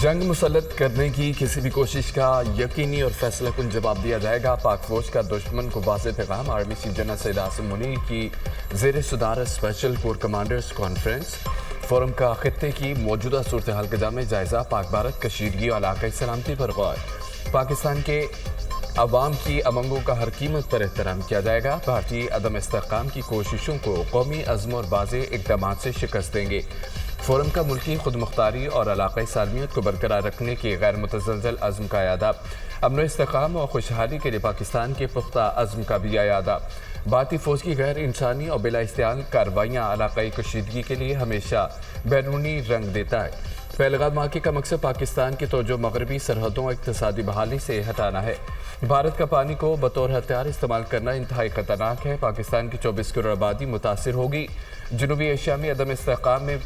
जंग मुसल्लत करने की किसी भी कोशिश का यकीनी और फैसला कुन जवाब दिया जाएगा। पाक फौज का दुश्मन को वाज़ेह पैगाम। Army chief general Syed Asim Munir की ज़ेर सदारत special core commanders conference forum का खित्ते की मौजूदा सूरत हाल का जामे जायज़ा। पाक भारत कशीदगी और इलाकाई सलामती पर गौर। पाकिस्तान के अवाम की अमंगों का हर कीमत पर एहतराम किया जाएगा। भारतीय अदम इस्तेहकाम की कोशिशों को कौमी अज़्म और वाज़ेह इक़दामात से शिकस्त देंगे। फोरम का मुल्की खुद मुख्तारी और इलाकाई सालमियत को बरकरार रखने की गैर मुतज़लज़ल अज़्म का यादा। अमन इस्तेहकाम और खुशहाली के लिए पाकिस्तान के पुख्ता अज़्म का भी यादा। भारतीय फ़ौज की गैर इंसानी और बिला इस्तेहाल कार्रवाइयाँ इलाकाई कशीदगी के लिए हमेशा बैरूनी रंग देता है। पहलगाम वाक़े का मकसद पाकिस्तान की तवज्जो मगरबी सरहदों और इक़्तिसादी बहाली से हटाना है। भारत का पानी को बतौर हथियार इस्तेमाल करना इंतहाई ख़तरनाक है। पाकिस्तान की 24 करोड़ आबादी मुतासिर होगी। जनूबी एशिया में अदम इस्तेहकाम में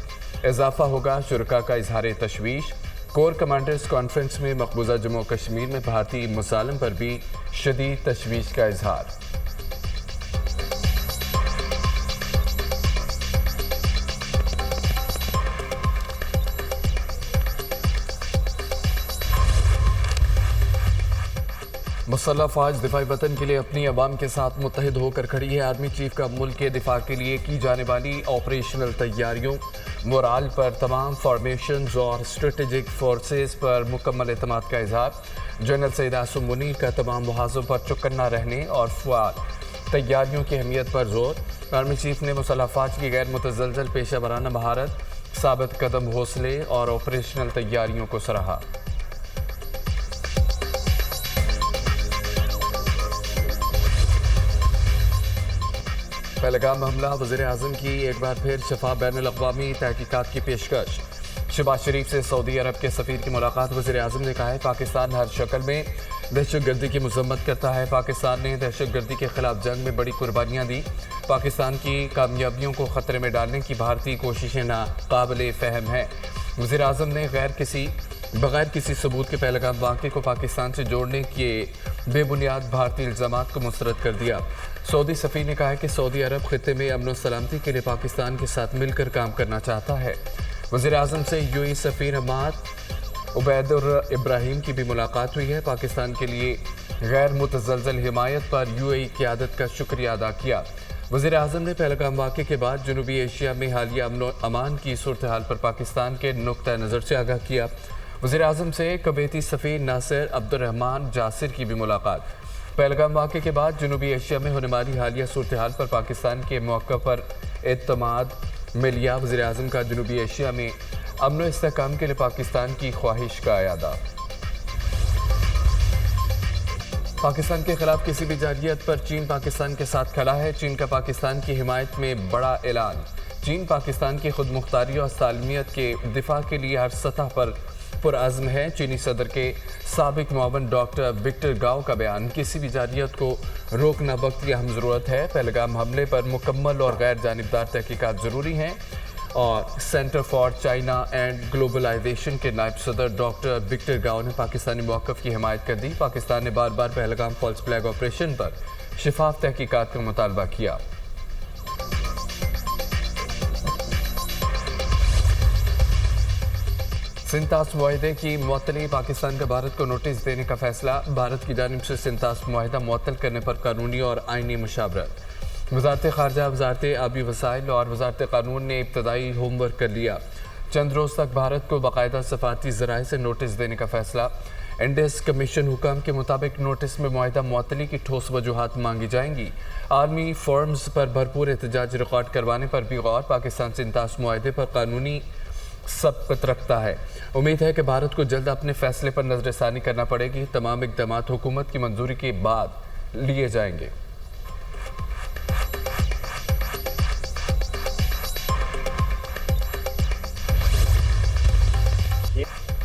इजाफा होगा। शुरका का इजहार तशवीश। कोर कमांडर्स कॉन्फ्रेंस में मकबूजा जम्मू कश्मीर में भारतीय मुसालम पर भी शदीद तशवीश का इजहार। मुसल्लह फ़ौज दिफाई वतन के लिए अपनी अवाम के साथ मुत्तहिद होकर खड़ी है। आर्मी चीफ का मुल्क के दिफा के लिए की जाने वाली ऑपरेशनल तैयारियों, मोराल पर तमाम फॉर्मेशंस और स्ट्रेटेजिक फोर्सेस पर मुकम्मल एतमाद का इजहार। जनरल सैयद आसिम मुनीर का तमाम मुहाज़ों पर चौकन्ना रहने और फ़आल तैयारियों की अहमियत पर जोर। आर्मी चीफ ने मुसल्लह फ़ौज की गैर मुतज़लज़ल पेशा वराना महारत, साबित कदम हौसले और ऑपरेशनल तैयारियों को सराहा। पहलगाम हमला, वज़ीर-ए-आज़म की एक बार फिर शफ़ाफ़ बैनुल-अक़वामी तहक़ीक़ात की पेशकश। शहबाज शरीफ से सऊदी अरब के सफ़ीर की मुलाकात। वज़ीर-ए-आज़म ने कहा है पाकिस्तान हर शक्ल में दहशतगर्दी की मज़म्मत करता है। पाकिस्तान ने दहशतगर्दी के खिलाफ जंग में बड़ी कुर्बानियाँ दी। पाकिस्तान की कामयाबियों को ख़तरे में डालने की भारतीय कोशिशें नाक़ाबिले फ़हम हैं। वज़ीर-ए-आज़म ने बग़ैर किसी सबूत के पहलगाम वाक़े को पाकिस्तान से जोड़ने के बेबुनियाद भारतीय इल्ज़ामात को मुस्तरद कर दिया। सऊदी सफ़ीर ने कहा है कि सऊदी अरब ख़ित्ते में अमन और सलामती के लिए पाकिस्तान के साथ मिलकर काम करना चाहता है। वज़ीर-ए-आज़म से यूएई सफ़ीर हमाद उबैदुर इब्राहिम की भी मुलाकात हुई है। पाकिस्तान के लिए गैर मुतज़लज़ल हिमायत पर यूएई क़यादत का शुक्रिया अदा किया। वज़ीर-ए-आज़म ने पहलगाम वाक़े के बाद जनूबी एशिया में हालिया अमन और अमान की सूरत हाल पर पाकिस्तान के नुक्ता नज़र से आगाह किया। वज़ीर-ए-आज़म से कुवैती सफ़ीर नासिर अब्दुर्रहमान जासिर की भी मुलाकात। पहलगाम वाक़े के बाद जनूबी एशिया में होने वाली हालिया सूरत हाल पर पाकिस्तान के मौक़िफ़ पर एतमाद मिल लिया। वज़ीर-ए-आज़म का जनूबी एशिया में अमन और इस्तेहकाम के लिए पाकिस्तान की ख्वाहिश का अयादा। पाकिस्तान के खिलाफ किसी भी जारहियत पर चीन पाकिस्तान के साथ खड़ा है। चीन का पाकिस्तान की हिमायत में बड़ा ऐलान। चीन पाकिस्तान की खुद मुख्तारी और सालमियत के दिफा के लिए हर सतह पर पुरअज़्म है। चीनी सदर के साबिक मुआवन डॉक्टर विक्टर गाओ का बयान। किसी भी जारहियत को रोकना वक्त की अहम ज़रूरत है। पहलगाम हमले पर मुकम्मल और गैर जानिबदार तहक़ीक़ात ज़रूरी हैं। और Center for China and Globalization के नायब सदर डॉक्टर विक्टर गाओ ने पाकिस्तानी मौक़िफ़ की हिमायत कर दी। पाकिस्तान ने बार बार पहलगाम फॉल्स फ्लैग ऑपरेशन पर शफाफ तहक़ीक़ात का मुतालबा किया। सिंतास मुआहदे की मुअत्तली। पाकिस्तान का भारत को नोटिस देने का फैसला। भारत की जानिब से सिंतास मुआहदा मुअत्तल करने पर कानूनी और आइनी मुशावरत। वज़ारत ख़ारजा, वज़ारत आबी वसाइल और वज़ारत क़ानून ने इब्तदाई होमवर्क कर लिया। चंद रोज़ तक भारत को बाकायदा सफ़ारती ज़राए से नोटिस देने का फैसला। इंडस कमीशन हुकाम के मुताबिक नोटिस में मुआहदा मुअत्तली की ठोस वजूहात मांगी जाएंगी। आर्मी फर्म्स पर भरपूर एहतजाज रिकॉर्ड करवाने पर भी गौर। पाकिस्तान सिंतास मुआहदे पर कानूनी सबकत रखता है। उम्मीद है कि भारत को जल्द अपने फैसले पर नज़रसानी करना पड़ेगी। तमाम इक़दामात हुकूमत की मंजूरी के बाद लिए जाएंगे।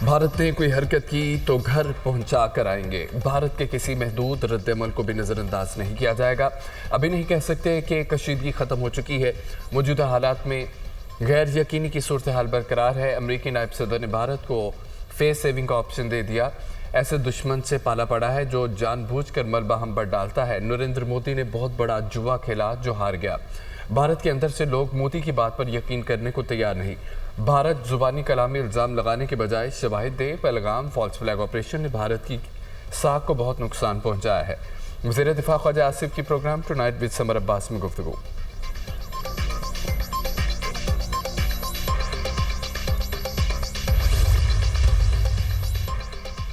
भारत ने कोई हरकत की तो घर पहुंचा कर आएंगे। भारत के किसी महदूद रद्द-ए-अमल को भी नज़रअंदाज नहीं किया जाएगा। अभी नहीं कह सकते कि कशीदगी ख़त्म हो चुकी है। मौजूदा हालात में गैर यकीनी की सूरत हाल बरकरार है। अमरीकी नायब सदर ने भारत को फेस सेविंग का ऑप्शन दे दिया। ایسے دشمن سے پالا پڑا ہے جو جان بوجھ کر ملبہ ہم پر ڈالتا ہے۔ نریندر مودی نے بہت بڑا جوا کھیلا جو ہار گیا۔ بھارت کے اندر سے لوگ مودی کی بات پر یقین کرنے کو تیار نہیں۔ بھارت زبانی کلامی الزام لگانے کے بجائے شواہد دے۔ پہلگام فالس فلیگ آپریشن نے بھارت کی ساکھ کو بہت نقصان پہنچایا ہے۔ وزیر دفاع خواجہ آصف کی پروگرام ٹونائٹ وتھ سمر عباس میں گفتگو۔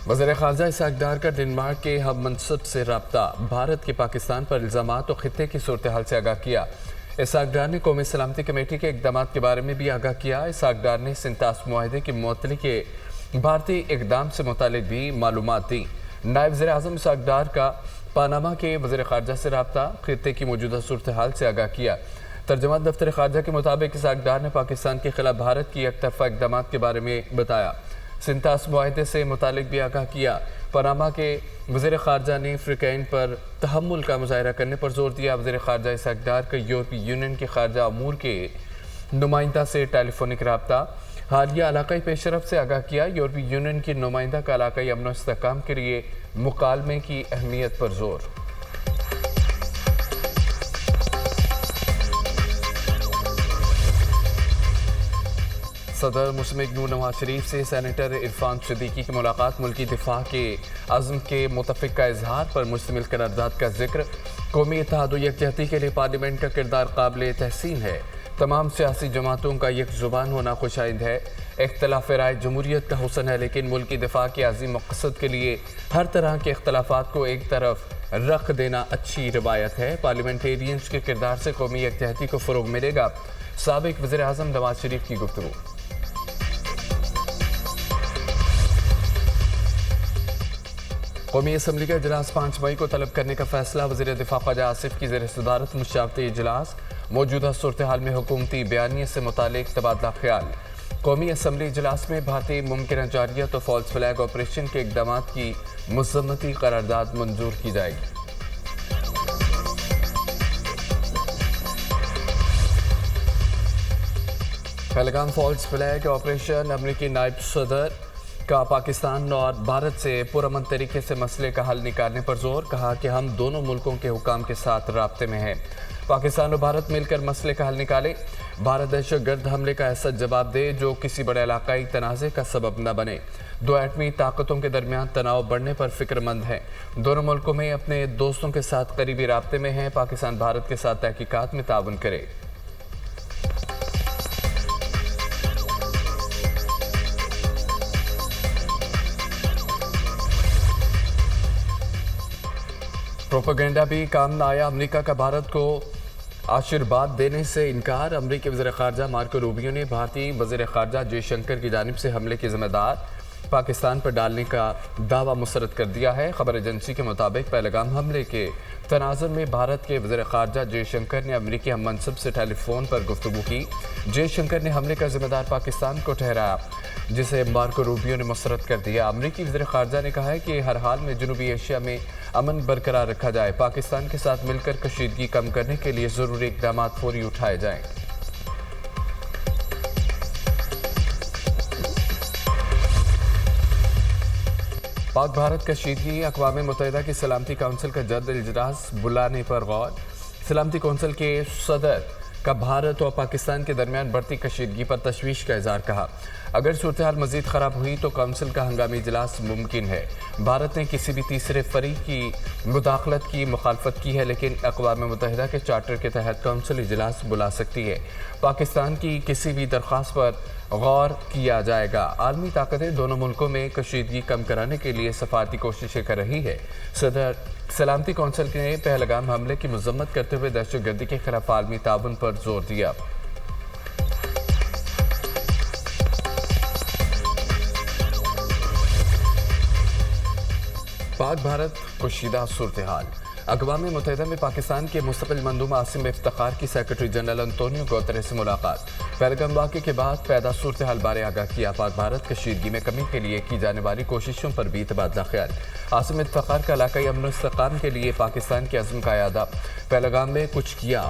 وزیر خارجہ اسحاق ڈار کا ڈنمارک کے ہم منصب سے رابطہ۔ بھارت کے پاکستان پر الزامات اور خطے کی صورتحال سے آگاہ کیا۔ اسحاق ڈار نے قومی سلامتی کمیٹی کے اقدامات کے بارے میں بھی آگاہ کیا۔ اسحاق ڈار نے سنتاس معاہدے کی معطلی کے بھارتی اقدام سے متعلق بھی معلومات دیں۔ نائب وزیر اعظم اسحاق ڈار کا پاناما کے وزیر خارجہ سے رابطہ، خطے کی موجودہ صورتحال سے آگاہ کیا۔ ترجمان دفتر خارجہ کے مطابق اسحاق ڈار نے پاکستان کے خلاف بھارت کی یک طرفہ اقدامات کے بارے میں بتایا۔ سنتاس معاہدے سے متعلق بھی آگاہ کیا۔ پاناما کے وزیر خارجہ نے فریقین پر تحمل کا مظاہرہ کرنے پر زور دیا۔ وزیر خارجہ اسحاق ڈار کا یورپی یونین کے خارجہ امور کے نمائندہ سے ٹیلی فونک رابطہ، حالیہ علاقائی پیش رفت سے آگاہ کیا۔ یورپی یونین کی نمائندہ کا علاقائی امن و استحکام کے لیے مکالمے کی اہمیت پر زور۔ صدر مسلم لیگ نواز شریف سے سینیٹر عرفان صدیقی کی ملاقات، ملکی دفاع کے عزم کے متفق کا اظہار پر مشتمل قرارداد کا ذکر۔ قومی اتحاد و یکجہتی کے لیے پارلیمنٹ کا کردار قابل تحسین ہے۔ تمام سیاسی جماعتوں کا یک زبان ہونا خوشائند ہے۔ اختلاف رائے جمہوریت کا حسن ہے، لیکن ملکی دفاع کے عظیم مقصد کے لیے ہر طرح کے اختلافات کو ایک طرف رکھ دینا اچھی روایت ہے۔ پارلیمنٹیرینز کے کردار سے قومی یکجہتی کو فروغ ملے گا۔ سابق وزیر اعظم نواز شریف کی گفتگو۔ قومی اسمبلی کا اجلاس 5 مئی کو طلب کرنے کا فیصلہ۔ وزیر دفاع خواجہ آصف کی زیر صدارت مشاورتی اجلاس۔ موجودہ صورتحال میں حکومتی بیانیے سے متعلق تبادلہ خیال۔ قومی اسمبلی اجلاس میں بھارتی ممکنہ جارحیت اور فالس فلیگ آپریشن کے اقدامات کی مذمتی قرارداد منظور کی جائے گی۔ پہلگام فالس فلیگ آپریشن، امریکی نائب صدر کا پاکستان اور بھارت سے پرامن طریقے سے مسئلے کا حل نکالنے پر زور، کہا کہ ہم دونوں ملکوں کے حکام کے ساتھ رابطے میں ہیں۔ پاکستان اور بھارت مل کر مسئلے کا حل نکالے۔ بھارت دہشت گرد حملے کا ایسا جواب دے جو کسی بڑے علاقائی تنازع کا سبب نہ بنے۔ دو ایٹمی طاقتوں کے درمیان تناؤ بڑھنے پر فکر مند ہیں۔ دونوں ملکوں میں اپنے دوستوں کے ساتھ قریبی رابطے میں ہیں۔ پاکستان بھارت کے ساتھ تحقیقات میں تعاون کرے۔ پروپیگنڈا بھی کام نہ آیا، امریکہ کا بھارت کو آشیرواد دینے سے انکار۔ امریکی وزیر خارجہ مارکو روبیو نے بھارتی وزیر خارجہ جے شنکر کی جانب سے حملے کے ذمہ دار پاکستان پر ڈالنے کا دعویٰ مسترد کر دیا ہے۔ خبر ایجنسی کے مطابق پہلگام حملے کے تناظر میں بھارت کے وزیر خارجہ جے شنکر نے امریکی ہم منصب سے ٹیلی فون پر گفتگو کی۔ جے شنکر نے حملے کا ذمہ دار پاکستان کو ٹھہرایا، جسے مارکو روبیو نے مسترد کر دیا۔ امریکی وزیر خارجہ نے کہا ہے کہ ہر حال میں جنوبی ایشیا میں امن برقرار رکھا جائے۔ پاکستان کے ساتھ مل کر کشیدگی کم کرنے کے لیے ضروری اقدامات فوری اٹھائے جائیں۔ پاک بھارت کشیدگی، اقوام متحدہ کی سلامتی کونسل کا جلد اجلاس بلانے پر غور۔ سلامتی کونسل کے صدر کا بھارت اور پاکستان کے درمیان بڑھتی کشیدگی پر تشویش کا اظہار کہا۔ اگر صورتحال مزید خراب ہوئی تو کونسل کا ہنگامی اجلاس ممکن ہے۔ بھارت نے کسی بھی تیسرے فریق کی مداخلت کی مخالفت کی ہے، لیکن اقوام متحدہ کے چارٹر کے تحت کونسل اجلاس بلا سکتی ہے۔ پاکستان کی کسی بھی درخواست پر غور کیا جائے گا۔ عالمی طاقتیں دونوں ملکوں میں کشیدگی کم کرانے کے لیے سفارتی کوششیں کر رہی ہے۔ صدر سلامتی کونسل نے پہلگام حملے کی مذمت کرتے ہوئے دہشت گردی کے خلاف عالمی تعاون پر زور دیا۔ پاک بھارت کشیدہ صورتحال، اقوام متحدہ میں پاکستان کے مستقل مندوب عاصم افتخار کی سیکرٹری جنرل انطونیو گوتریس سے ملاقات۔ پہلگام واقعے کے بعد پیدا صورتحال بارے آگاہ کیا۔ پاک بھارت کشیدگی میں کمی کے لیے کی جانے والی کوششوں پر بھی تبادلہ خیال۔ عاصم افتخار کا علاقائی امن و استحکام کے لیے پاکستان کے عزم کا اعادہ۔ پہلگام میں کچھ کیا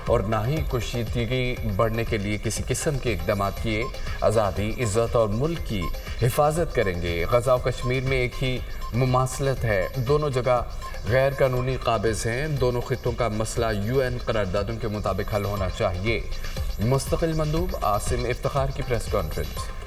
اور نہ ہی کشیدگی بڑھنے کے لیے کسی قسم کے اقدامات کیے۔ آزادی، عزت اور ملک کی حفاظت کریں گے۔ غزہ و کشمیر میں ایک ہی مماثلت ہے، دونوں جگہ غیر قانونی قابض ہیں، دونوں خطوں کا مسئلہ UN قراردادوں کے مطابق حل ہونا چاہیے۔ مستقل مندوب عاصم افتخار کی پریس کانفرنس۔